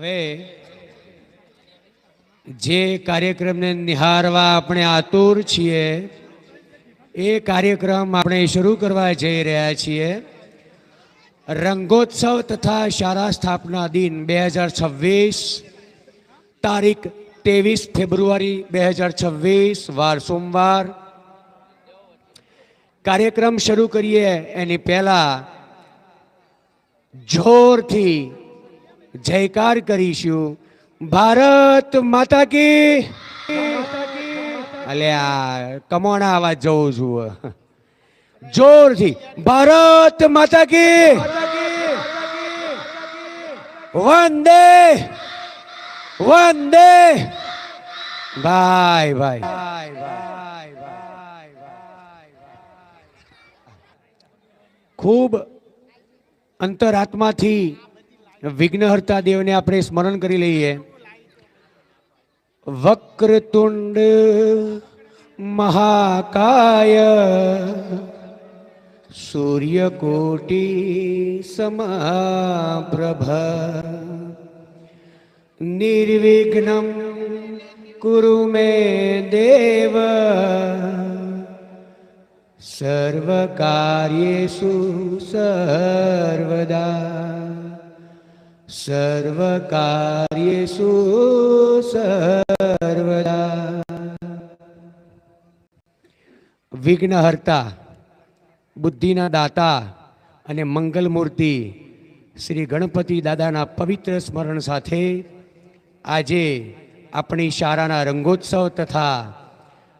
હવે જે કાર્યક્રમને નિહાળવા આપણે આતુર છીએ એ કાર્યક્રમ આપણે શરૂ કરવા જઈ રહ્યા છીએ. રંગોત્સવ તથા શાળા સ્થાપના દિન 2026 તારીખ 23 ફેબ્રુઆરી 2026 વાર સોમવાર. કાર્યક્રમ શરૂ કરીએ એની પહેલા જોરથી જયકાર કરીશું, ભારત માતા કી. અલ્યા કમોણા અવાજ જવું છું. જોરથી ભારત માતા કી, વંદે વંદે. ભાઈ ભાઈ ખૂબ અંતરાત્માથી વિઘ્નહર્તા દેવને આપણે સ્મરણ કરી લઈએ. વક્રતુંડ મહાકાય સૂર્યકોટી સમપ્રભ નિર્વિઘ્નમ કુરુ મે દેવ સર્વકાર્યેષુ સર્વદા સર્વકાર્યેષુ સર્વદા. વિઘ્નહર્તા, બુદ્ધિના દાતા અને મંગલમૂર્તિ શ્રી ગણપતિ દાદાના પવિત્ર સ્મરણ સાથે આજે આપણી શાળાના રંગોત્સવ તથા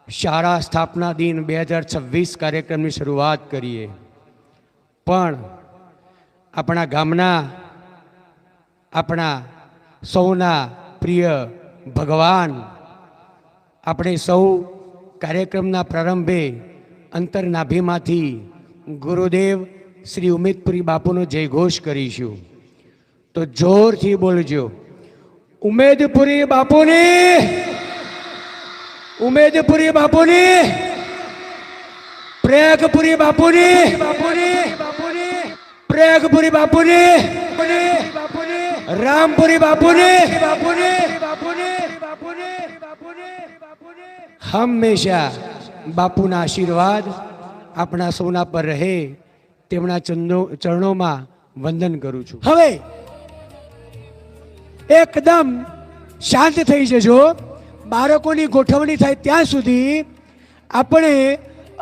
શાળા સ્થાપના દિન 2026 કાર્યક્રમની શરૂઆત કરીએ. પણ આપણા ગામના, આપણા સૌના પ્રિય ભગવાન, આપણે સૌ કાર્યક્રમના પ્રારંભે અંતરનાભીમાંથી ગુરુદેવ શ્રી ઉમેદપુરી બાપુનો જયઘોષ કરીશું. તો જોરથી બોલજો, ઉમેદપુરી બાપુની, ઉમેદપુરી બાપુની, પ્રેગપુરી બાપુની, પ્રેગપુરી બાપુની, રામપુરી બાપુની. હંમેશા બાપુના આશીર્વાદ આપણા સૌના પર રહે તેમના ચરણોમાં વંદન કરું છું. હવે એકદમ શાંત થઈ જજો. બાળકોની ગોઠવણી થાય ત્યાં સુધી આપણે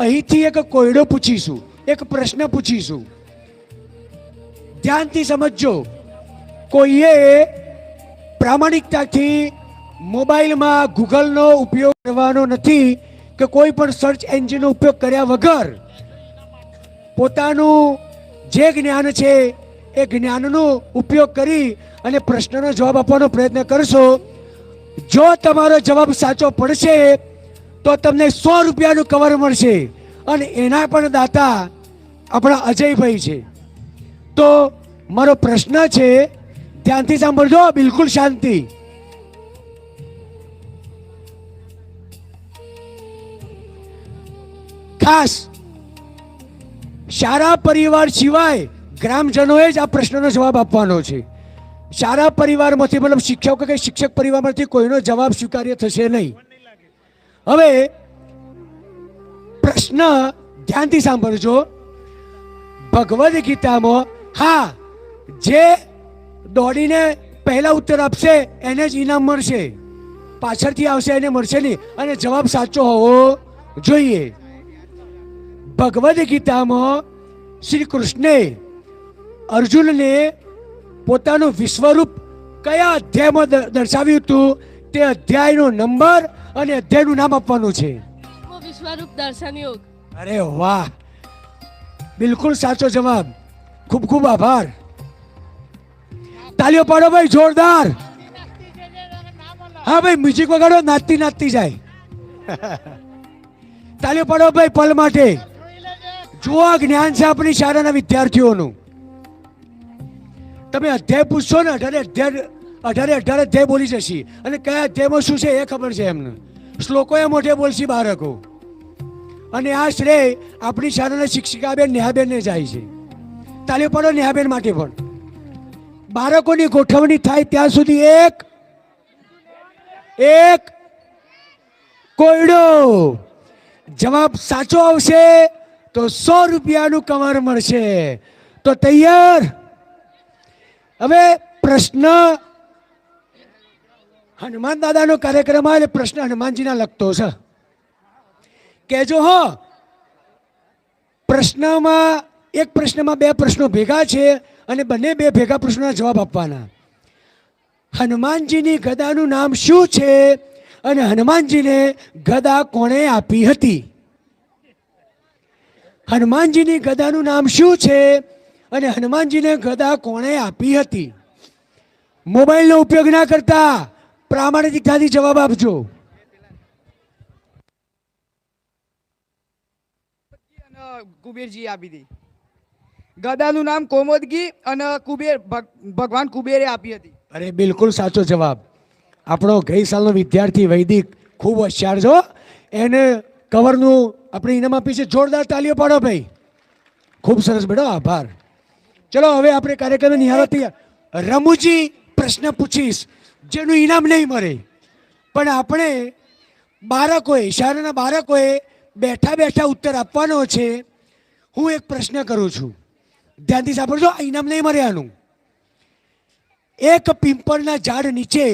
અહીંથી એક કોયડો પૂછીશું, એક પ્રશ્ન પૂછીશું. ધ્યાનથી સમજજો. કોઈએ પ્રામાણિકતાથી મોબાઈલમાં ગૂગલનો ઉપયોગ કરવાનો નથી કે કોઈ પણ સર્ચ એન્જિનનો ઉપયોગ કર્યા વગર પોતાનું જે જ્ઞાન છે એ જ્ઞાનનો ઉપયોગ કરી અને પ્રશ્નનો જવાબ આપવાનો પ્રયત્ન કરશો. જો તમારો જવાબ સાચો પડશે તો તમને 100 રૂપિયાનું કવર મળશે અને એના પણ દાતા આપણા અજયભાઈ છે. તો મારો પ્રશ્ન છે, ધ્યાનથી સાંભળજો, બિલકુલ શાંતિ. ખાસ શાળા પરિવાર સિવાય ગ્રામજનોએ જ આ પ્રશ્નનો જવાબ આપવાનો છે. શાળા પરિવારમાંથી, મતલબ શિક્ષકો કે શિક્ષક પરિવારમાંથી કોઈનો જવાબ સ્વીકાર્ય થશે નહીં. હવે પ્રશ્ન ધ્યાનથી સાંભળજો. ભગવદ્ ગીતામાં, હા, જે દોડીને પહેલા ઉત્તર આપશે એને જ ઇનામ મળશે, પાછળથી આવશે એને મળશે નહીં, અને જવાબ સાચો હોવો જોઈએ. ભગવદ્ ગીતામાં શ્રી કૃષ્ણે અર્જુનને પોતાનું વિશ્વરૂપ કયા અધ્યાયમાં દર્શાવ્યું હતું તે અધ્યાયનો નંબર અને અધ્યાયનું નામ આપવાનું છે. વિશ્વરૂપ દર્શન યોગ. અરે વાહ, બિલકુલ સાચો જવાબ. ખૂબ ખૂબ આભાર. તાલીઓ પાડો ભાઈ, જોરદાર. હા ભાઈ, મ્યુઝિક વગાડો, નાચતી નાચતી જાય. તાલીઓ પાડો ભાઈ પલ માટે. જુઓ, જ્ઞાન છે આપણી શાળાના વિદ્યાર્થીઓનું. તમે અધ્યાય પૂછશો ને, 18 અધ્યાય બોલી જશે, અને કયા અધ્યાયમાં શું છે એ ખબર છે એમને. શ્લોકો એ મોઢે બોલશે બાળકો. અને આ શ્રેય આપણી શાળાના શિક્ષિકાબેન નેહાબેનને જાય છે. તાલીઓ પાડો નેહાબેન માટે પણ. બાળકોની ગોઠવણી થાય ત્યાં સુધી એક કોયડો. જવાબ સાચો આવશે તો 100 રૂપિયાનું કવર મળશે. તો તૈયાર? હવે પ્રશ્ન હનુમાન દાદાનો કાર્યક્રમ આવે એટલે પ્રશ્ન હનુમાનજીના લગતો છે. કહેજો હો. પ્રશ્નમાં એક પ્રશ્નમાં 2 પ્રશ્નો ભેગા છે અને બંને 2 ભેગા પ્રશ્નોના જવાબ આપવાના. હનુમાનજીની ગદાનું નામ શું છે અને હનુમાનજીને ગદા કોણે આપી હતી? હનુમાનજીની ગદાનું નામ શું છે અને હનુમાનજીને ગદા કોણે આપી હતી? મોબાઈલનો ઉપયોગ ના કરતા પ્રામાણિકતાથી જવાબ આપજો. કુબેરજી આપી હતી. ગદાનું નામ કોમોદગી અને ભગવાન કુબેરે આપી હતી. અરે બિલકુલ સાચો જવાબ. આપણો ગઈ સાલનો વિદ્યાર્થી વૈદિક ખૂબ હોશિયાર છો. એને કવરનું આપણે ઇનામ આપી છે. જોરદાર તાલીઓ પાડો ભાઈ. ખૂબ સરસ બેટો, આભાર. ચલો હવે આપણે કાર્યક્રમ નિહાળો તૈયાર. રમૂજી પ્રશ્ન પૂછીશ જેનું ઇનામ નહીં મળે, પણ આપણે બાળકોએ, શાળાના બાળકોએ બેઠા બેઠા ઉત્તર આપવાનો છે. હું એક પ્રશ્ન કરું છું, ધ્યાનથી સાંભળજો. આ ઇનામ નહીં મળે આનું. એક પીપળના ઝાડ નીચે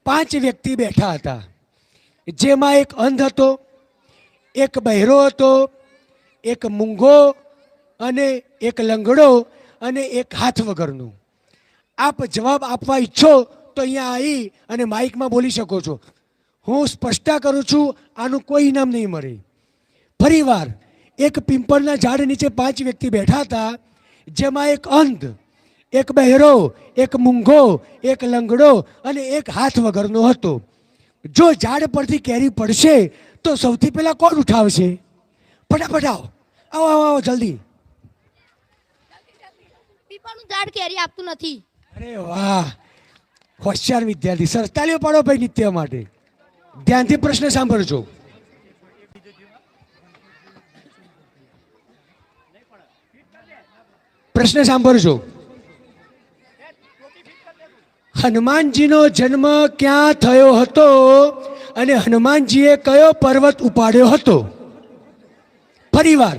5 વ્યક્તિ બેઠા હતા, જેમાં એક અંધ હતો, એક બહેરો હતો, એક મૂંગો અને એક લંગડો અને એક હાથ વગરનું. આપ જવાબ આપવા ઈચ્છો તો અહીંયા આવી અને માઇકમાં બોલી શકો છો. હું સ્પષ્ટતા કરું છું, આનું કોઈ ઇનામ નહીં મળે. ફરીવાર, એક પીપળના ઝાડ નીચે 5 વ્યક્તિ બેઠા હતા, જેમાં એક અંધ, એક બહેરો, એક મૂંગો, એક લંગડો અને એક હાથ વગરનો હતો. જો ઝાડ પરથી કેરી પડશે તો સૌથી પહેલા કોણ ઉઠાવશે? ફટાફટ આવો, આવો આવો આવો જલ્દી. પીપળનું ઝાડ કેરી આપતું નથી. અરે વાહ, હોશિયાર વિદ્યાર્થી. સરસ, તાલીઓ પાડો ભાઈ નિત્ય માટે. ધ્યાનથી પ્રશ્ન સાંભળજો. પ્રશ્ન સાંભળજો. હનુમાનજીનો જન્મ ક્યાં થયો હતો અને હનુમાનજીએ કયો પર્વત ઉપાડ્યો હતો? ફરીવાર,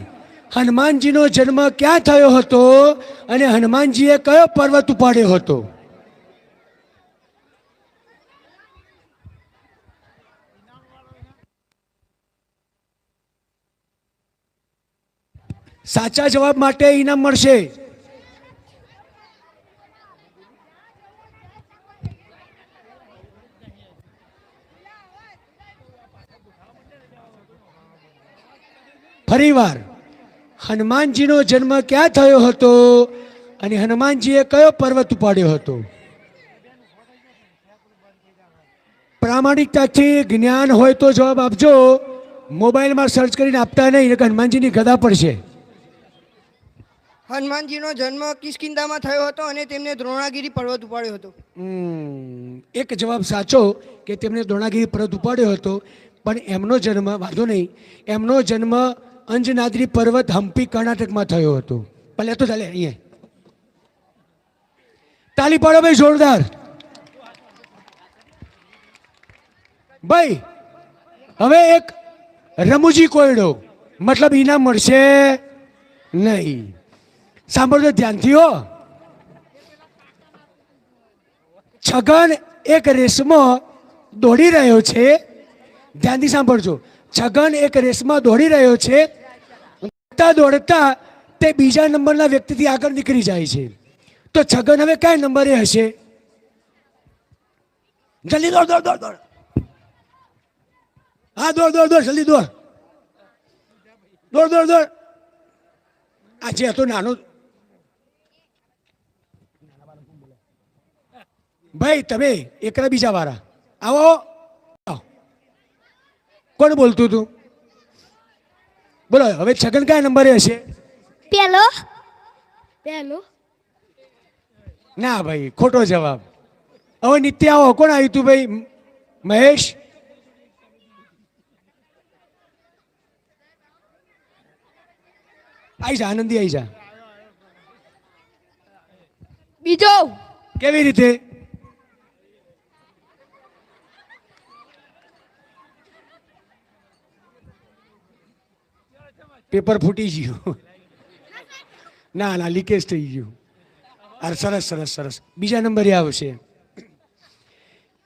હનુમાનજીનો જન્મ ક્યાં થયો હતો અને હનુમાનજીએ કયો પર્વત ઉપાડ્યો હતો? સાચા જવાબ માટે ઇનામ મળશે. ફરીવાર, હનુમાનજીનો જન્મ ક્યાં થયો હતો અને હનુમાનજીએ કયો પર્વત ઉપાડ્યો હતો? પ્રામાણિકતાથી જ્ઞાન હોય તો જવાબ આપજો. મોબાઈલમાં સર્ચ કરીને આપતા નહીં, હનુમાનજીની ગદા પડશે. હનુમાનજીનો જન્મ કિષ્કિંધામાં થયો હતો અને તેમને દ્રોણાગીરી પર્વત ઉપાડ્યો હતો. એક જવાબ સાચો કે તેમને દ્રોણાગીરી પર્વત ઉપાડ્યો હતો, પણ એમનો જન્મ, વાંધો નહીં, એમનો જન્મ અંજનાદ્રી પર્વત હમ્પી કર્ણાટકમાં થયો હતો. ભલે તો ચાલે. અહીંયા તાલી પાડો ભાઈ, જોરદાર. ભાઈ હવે એક રમૂજી કોયડો, મતલબ ઇનામ મળશે નહીં. સાંભળજો ધ્યાનથી હો. છગન એક રેસમાં દોડી રહ્યો છે. ધ્યાનથી સાંભળજો. છગન એક રેસમાં દોડી રહ્યો છે. દોડતા દોડતા તે બીજા નંબરના વ્યક્તિથી આગળ નીકળી જાય છે. તો છગન હવે કયા નંબરે હશે? જલ્દી દોડ દોડ દોડ દોડ. હા, દોડ દોડ દોડ, જલ્દી દોડ દોડ દોડ દોડ. આ જે હતો નાનો ભાઈ, તમે એકલા બીજા વાળા આવો. કોણ બોલતું હતું? બોલો હવે. છગન કયા નંબરે હશે? પહેલો. ના ભાઈ, ખોટો જવાબ. હવે નિત્ય આવો. કોણ આવ્યું તું ભાઈ? મહેશ. આઈ જા, આનંદી આઈ જા. બીજો. કેવી રીતે? પેપર ફૂટી ગયું. ના ના, લીકેજ થઈ ગયું. અરે સરસ સરસ સરસ. બીજા નંબરે આવશે.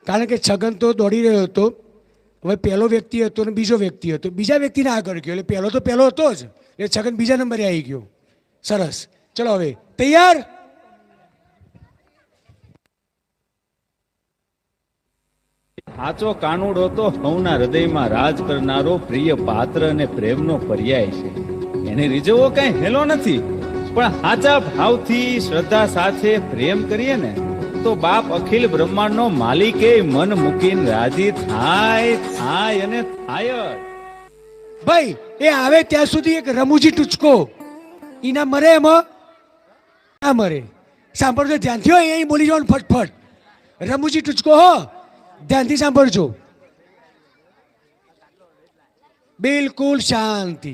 કારણ કે છગન તો દોડી રહ્યો હતો, હવે પહેલો વ્યક્તિ હતો ને બીજો વ્યક્તિ હતો, બીજા વ્યક્તિને આગળ ગયો, એટલે પહેલો તો પહેલો હતો જ, એટલે છગન બીજા નંબરે આવી ગયો. સરસ. ચલો હવે તૈયાર? સાચો કાનુડો તો સૌના હૃદયમાં રાજ કરનારો પ્રિય પાત્ર અને પ્રેમનો પર્યાય છે. એને રીઝવવો કઈ હેલો નથી, પણ સાચા ભાવથી શ્રદ્ધા સાથે પ્રેમ કરીએ ને તો બાપ અખિલ બ્રહ્માંડનો માલિકે મન મૂકીને રાજી થાય અને થાય જ. ભાઈ એ આવે ત્યાં સુધી એક રમૂજી ટૂચકો ઈના મરે એમાં ના મરે. સાંભળજો ધ્યાનથી, હોય અહીં બોલી જવાનું ફટફટ. રમૂજી ટૂચકો હો, ધ્યાનથી સાંભળજો. બિલકુલ શાંતિ.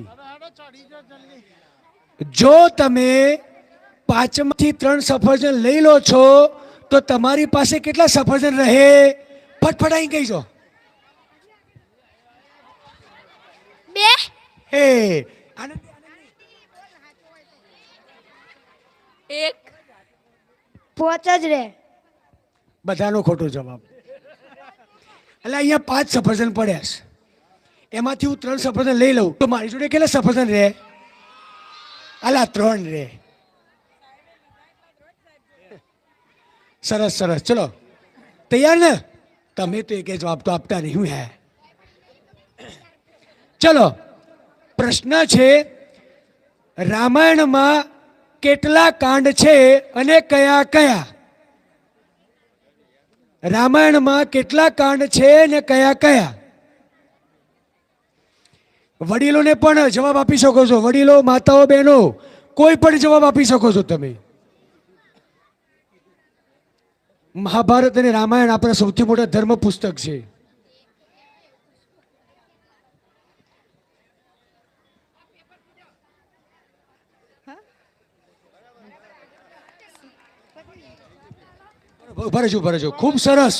જો તમે 5 માંથી 3 સફરજન લઈ લો છો તો તમારી પાસે કેટલા સફરજન રહે? ફટફટ અહીં કહીજો. 2. હે આનંદ 1. 5 જ રહે. બધાનો ખોટો જવાબ. એટલે અહીંયા 5 સફરજન પડ્યા છે, એમાંથી હું 3 સફરજન લઈ લઉં તો મારી જોડે કેટલા સફરજન રહે? અલા 3 રહે. સરસ સરસ. ચલો તૈયાર ને? તમે તો એક જવાબ તો આપતા નહીં હે. ચલો પ્રશ્ન છે, રામાયણમાં કેટલા કાંડ છે અને કયા કયા? રામાયણમાં કેટલા કાંડ છે ને કયા કયા? વડીલોને પણ જવાબ આપી શકો છો. વડીલો, માતાઓ, બહેનો, કોઈ પણ જવાબ આપી શકો છો તમે. મહાભારત અને રામાયણ આપણા સૌથી મોટા ધર્મ પુસ્તક છે. ભરજો. ખૂબ સરસ,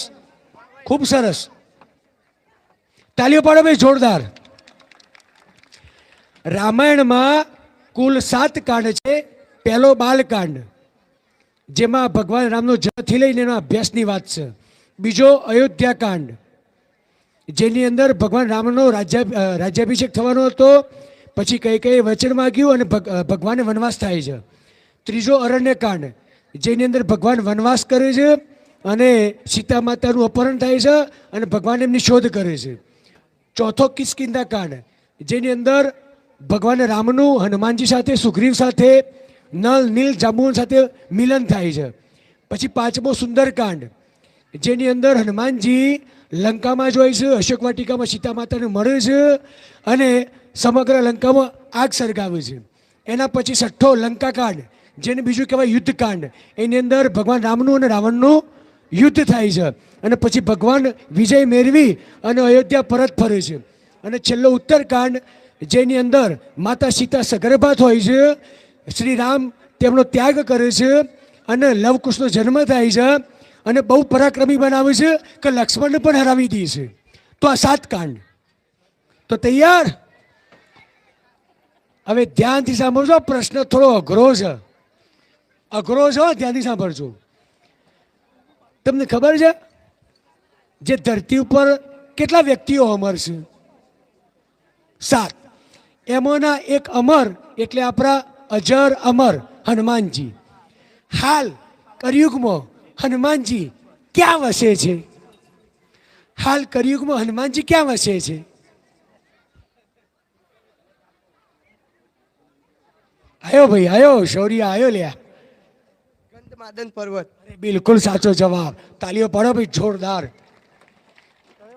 ખૂબ સરસ. તાલીઓ પાડો ભાઈ, જોરદાર. રામાયણમાં કુલ 7 કાંડ છે. પહેલો બાલકાંડ, જેમાં ભગવાન રામનો જન્મથી લઈને એના અભ્યાસની વાત છે. બીજો અયોધ્યા કાંડ, જેની અંદર ભગવાન રામનો રાજ્યાભિષેક થવાનો હતો, પછી કઈ કઈ વચન માગ્યું અને ભગવાનને વનવાસ થાય છે. ત્રીજો અરણ્ય કાંડ, જેની અંદર ભગવાન વનવાસ કરે છે અને સીતા માતાનું અપહરણ થાય છે અને ભગવાન એમની શોધ કરે છે. ચોથો કિષ્કિંધા કાંડ, જેની અંદર ભગવાન રામનું હનુમાનજી સાથે, સુગ્રીવ સાથે, નલ, નીલ, જાંબુવન સાથે મિલન થાય છે. પછી 5મો સુંદરકાંડ, જેની અંદર હનુમાનજી લંકામાં જોઈ છે, અશોક વાટિકામાં સીતા માતાને મળે છે અને સમગ્ર લંકામાં આગ સળગાવે છે. એના પછી 6ઠ્ઠો લંકાકાંડ, જેને બીજું કહેવાય યુદ્ધકાંડ, એની અંદર ભગવાન રામનું અને રાવણનું યુદ્ધ થાય છે અને પછી ભગવાન વિજય મેળવી અને અયોધ્યા પરત ફરે છે. અને છેલ્લો ઉત્તરકાંડ, જેની અંદર માતા સીતા સગર્ભાત હોય છે, શ્રી રામ તેમનો ત્યાગ કરે છે અને લવકુશનો જન્મ થાય છે અને બહુ પરાક્રમી બનાવે છે કે લક્ષ્મણને પણ હરાવી દે છે. તો આ 7 કાંડ. તો તૈયાર? હવે ધ્યાનથી સાંભળજો. પ્રશ્ન થોડો અઘરો છે, ધ્યાનથી સાંભળજો. તમને ખબર છે જે ધરતી ઉપર કેટલા વ્યક્તિઓ અમર છે? 7. એમાંના એક અમર એટલે આપણા અજર અમર હનુમાનજી. હાલ કળિયુગમાં હનુમાનજી ક્યાં વસે છે? હાલ કળિયુગમાં હનુમાનજી ક્યાં વસે છે? આયો ભાઈ, આયો. શૌર્ય આયો લ્યા. ગંધમાદન પર્વત. બિલકુલ સાચો જવાબ. તાલીઓ પાડો ભાઈ, જોરદાર.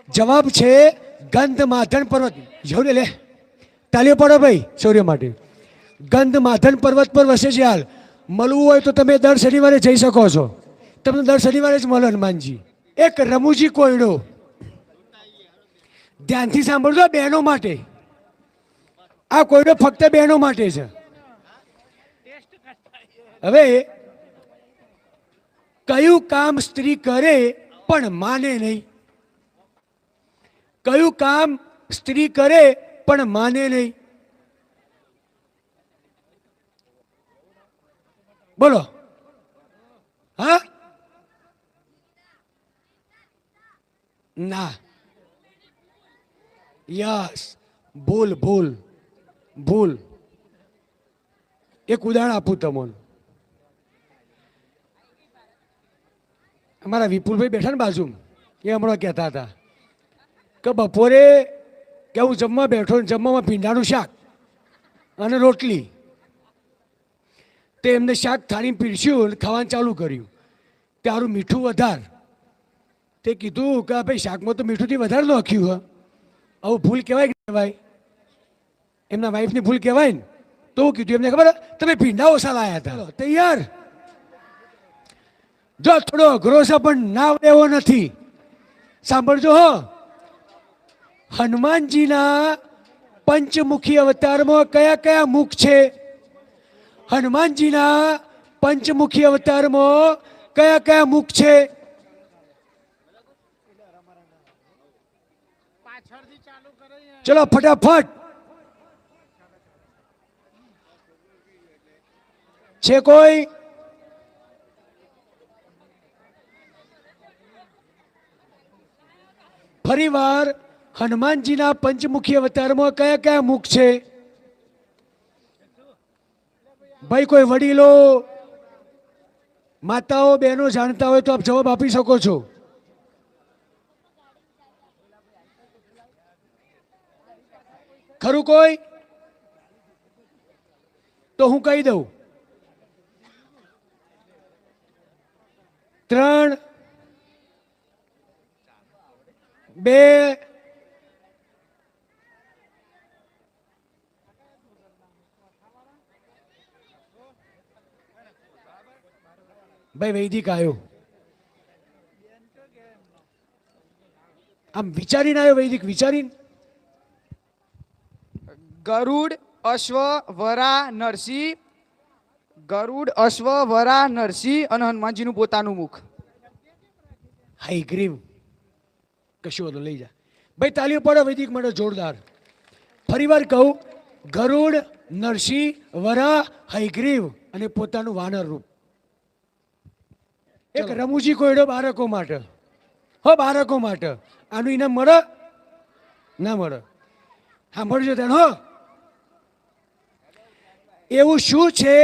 જવાબ છે ગંધમાદન પર્વત. શૌર્ય લે, તાલીઓ પાડો ભાઈ શૌર્ય માટે. ગંધમાદન પર્વત પર વસે છે. હાલ મળવું હોય તો તમે દર શનિવારે જઈ શકો છો. તમને દર શનિવારે જ મળે હનુમાનજી. એક રમૂજી કોયડો, ધ્યાનથી સાંભળજો, બહેનો માટે. આ કોયડો ફક્ત બહેનો માટે છે. હવે કયું કામ સ્ત્રી કરે પણ માને નહીં? કયું કામ સ્ત્રી કરે પણ માને નહીં? બોલો. હા, ના, યસ, ભૂલ ભૂલ ભૂલ. એક ઉદાહરણ આપું તમને. અમારા વિપુલભાઈ બેઠા ને બાજુ, એ હમણાં કહેતા હતા કે બપોરે કે હું જમવા બેઠો ને જમવામાં ભીંડાનું શાક અને રોટલી. તે એમને શાક થાળી પીરસ્યું અને ખાવાનું ચાલુ કર્યું. તારું મીઠું વધાર. તે કીધું કે ભાઈ શાકમાં તો મીઠુંથી વધારે નાખ્યું. આવું ભૂલ કહેવાય કે કહેવાય? એમના વાઈફની ભૂલ કહેવાય ને. તો હું કીધું એમને, ખબર તમે ભીંડા ઓછા લાયા હતા. તૈયાર. જો થોડો અઘરો છે પણ ના આવડે એવો નથી. સાંભળજો હો. હનુમાનજીના પંચમુખી અવતારમાં કયા કયા મુખ છે? હનુમાનજીના પંચમુખી અવતારમાં કયા કયા મુખ છે? ચલો ફટાફટ. છે કોઈ? ફરીવાર હનુમાનજીના પંચમુખી અવતારમાં કયા કયા મુખ છે? ભાઈ કોઈ વડીલો, માતાઓ, બહેનો જાણતા હોય તો આપ જવાબ આપી શકો છો. ખરું કોઈ? તો હું કહી દઉં. 3, 2, ભાઈ વૈદિક આવ્યો. આમ વિચારીને આવ્યો વૈદિક, વિચારીને. ગરુડ, અશ્વ, વરા, નરસિંહ. ગરુડ, અશ્વ, વરા, નરસિંહ અને હનુમાનજીનું પોતાનું મુખ. High grieve. કશું હતું, લઈ જા ભાઈ. તાલીઓ પાડો વૈદિક માટે જોરદાર. ફરીવાર કહું. ગરુડ, નરસિંહ, વરા, હયગ્રીવ અને પોતાનું વાનર રૂપ. એક રમૂજી કોયડો બાળકો માટે. હો, બાળકો માટે. આનું ઇનામ મળે? ના મળે. સાંભળજો તેને. હો, એવું શું છે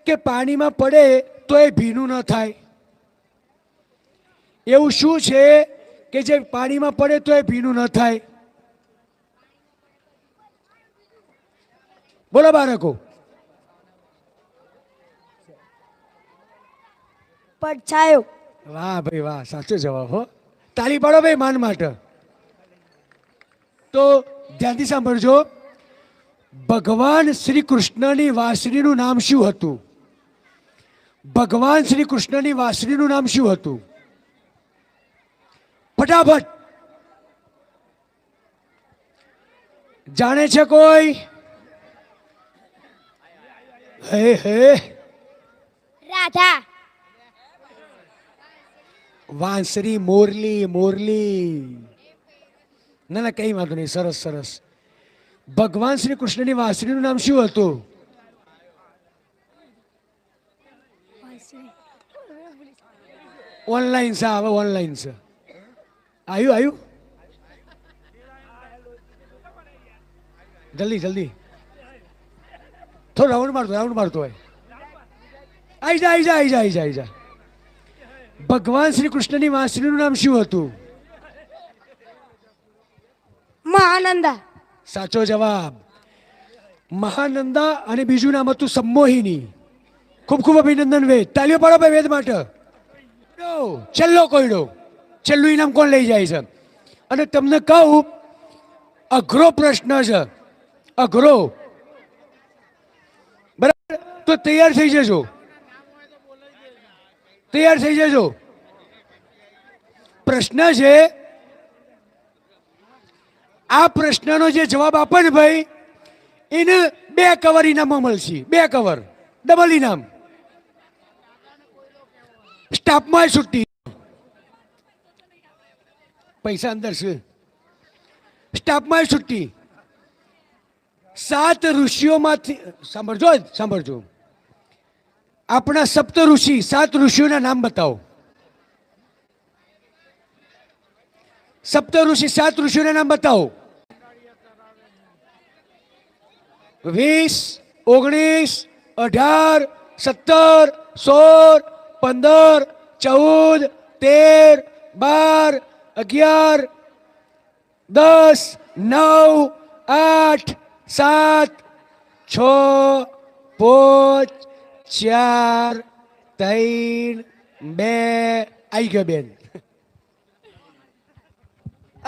કે પાણીમાં પડે તો એ ભીનું ન થાય? એવું શું છે કે જે પાણીમાં પડે તો એ ભીનું ન થાય? બોલો બાળકો. પડછાયો. વાહ ભાઈ વાહ, સાચો જવાબ. હો, તાલી પાડો ભાઈ માન માટે. તો ધ્યાનથી સાંભળજો. ભગવાન શ્રી કૃષ્ણની વાંસળીનું નામ શું હતું? ભગવાન શ્રી કૃષ્ણની વાંસળીનું નામ શું હતું? ફટાફટ. જાણે છે કોઈ? હે હે. રાધા. વાંસળી, મોરલી, મોરલી. ના ના, કઈ વાંધો નહીં. સરસ સરસ. ભગવાન શ્રી કૃષ્ણની વાંસળીનું નામ શું હતું? ઓનલાઈન છે, હવે ઓનલાઈન છે. આવ્યું આવ્યું. જલ્દી જલ્દી. થોડો રાઉન્ડ મારતો હોય. આવી જા આવી જા આવી જા આવી જા આવી જા. ભગવાન શ્રી કૃષ્ણની વાંસળીનું નામ શું હતું? મહાનંદા. સાચો જવાબ. મહાનંદા અને બીજું નામ હતું સંમોહિની. ખૂબ ખૂબ અભિનંદન વેદ. તાલીઓ પાડો ભાઈ વેદ માટે. છેલ્લો કોયડો. છેલ્લું ઇનામ કોણ લઈ જાય છે? અને તમને કહું, અઘરો પ્રશ્ન છે. અઘરો. બરાબર, તો તૈયાર થઈ જજો. તૈયાર થઈ જજો. પ્રશ્ન છે, આ પ્રશ્નનો જે જવાબ આપે ને ભાઈ, એને 2 કવર ઇનામમાં મળશે. 2 કવર, ડબલ ઇનામ. સ્ટાફમાં છુટ્ટી, પૈસા અંદર છે. સ્ટાફમાં છુટ્ટી. 7 ઋષિઓમાંથી સાંભળજો. આપણા સપ્ત ઋષિ, 7 ઋષિઓના નામ બતાવો. સપ્ત ઋષિ, 7 ઋષિઓના નામ બતાવો. 20, 19, 18, 17, 16, 15, 14, 13, 12, 11, 10, 9, 8, 7, 6, 5, 4, 3, 2, આવી ગયો બેન.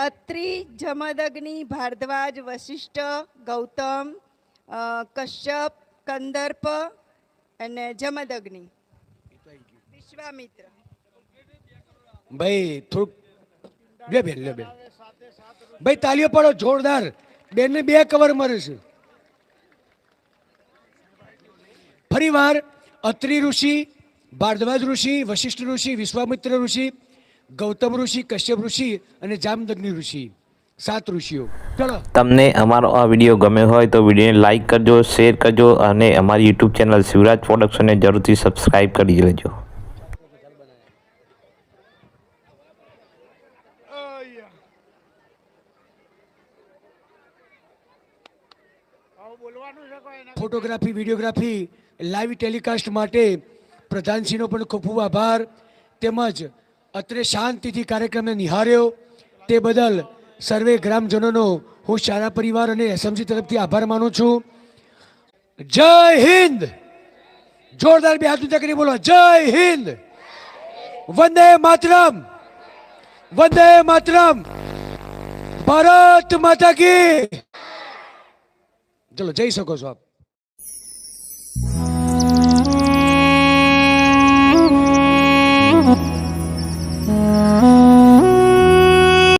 અત્રિ, જમદગ્નિ, ભારદ્વાજ, વશિષ્ઠ, ગૌતમ, કશ્યપ, કંદર્પ અને જમદગ્નિ, વિશ્વામિત્ર. ભાઈ થોડુંક લે બેન. ભાઈ તાલીઓ પાડો જોરદાર. બેનને 2 કવર મળે છે. ફરી વાર અત્રિ ઋષિ, ભારદ્વાજ ઋષિ, વશિષ્ઠ ઋષિ, વિશ્વામિત્ર ઋષિ, ગૌતમ ઋષિ, કશ્યપ ઋષિ અને જામદગ્નિ ઋષિ, 7 ઋષિઓ. ચલો. તમને અમારો આ વિડીયો ગમ્યો હોય તો વિડીયોને લાઇક કરજો, શેર કરજો અને અમારી યુટ્યુબ ચેનલ શિવરાજ પ્રોડક્શનને જરૂરથી સબસ્ક્રાઈબ કરી લેજો. ફોટોગ્રાફી, વિડીયોગ્રાફી, લાઈવ ટેલિકાસ્ટ માટે પ્રધાનશ્રીનો પણ ખૂબ ખૂબ આભાર. તેમજ અત્રે શાંતિથી કાર્યક્રમને નિહાળ્યો તે બદલ સર્વે ગ્રામજનોનો હું શાળા પરિવાર અને એસએમસી તરફથી આભાર માનું છું. જય હિન્દ. જોરદાર 2 હાથ ઊંચા કરી બોલો, જય હિન્દ. વંદે માતરમ. વંદે માતરમ. ભારત માતા કી. ચલો જઈ શકો છો આપ.